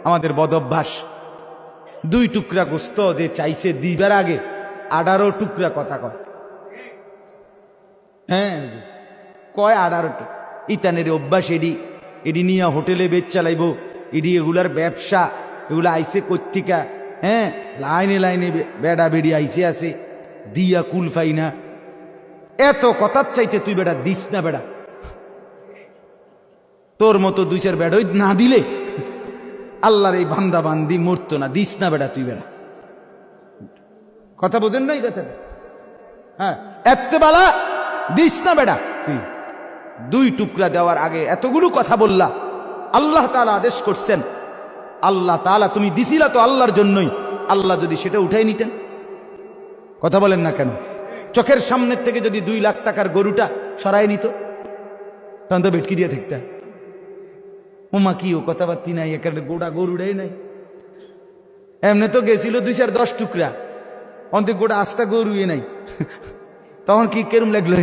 আমাদের বদ অভ্যাস। 2 টুকরা গোস্ত যে চাইছে দিবার আগে 18 টুকরা কথা কয়। হ্যাঁ কয় 18 ইতানের অভ্যাস। এডি নিয়ে হোটেলে বেচ চালাইব, এডি এগুলার ব্যবসা, এগুলা আইসে কর্তিকা। হ্যাঁ লাইনে লাইনে বেড়া বেড়ি আইসে আছে, দিয়া কুল পাই না। এত কথার চাইতে তুই বেড়া দিস না বেড়া। তোর মতো 2-4 বেড়া না দিলে আল্লাহর এই বান্দা বান্দি মরতো না। দিস না বেড়া তুই বেড়া। কথা বোঝেন নাই কথা? হ্যাঁ এতে বালা দিস না বেড়া তুই। 2 টুকরা দেওয়ার আগে এতগুলো কথা বললা। আল্লাহ তাআলা আদেশ করছেন, আল্লাহ তাআলা তুমি দিছিলা তো আল্লাহর জন্যই। আল্লাহ যদি সেটা উঠাই নিতেন, কথা বলেন না কেন? চোখের সামনের থেকে যদি 2 লাখ টাকার গরুটা সরাই নিত, তখন তো ভেটকি দিয়ে থাকতে। ওমা কি ও কথাবার্তি নাই, একেবারে গোটা গরুটাই নাই। এমনি তো গেছিল 2-4-10 টুকরা, অন্তে গোটা আস্তা গরুই নাই। তখন কি কেরম লাগলো?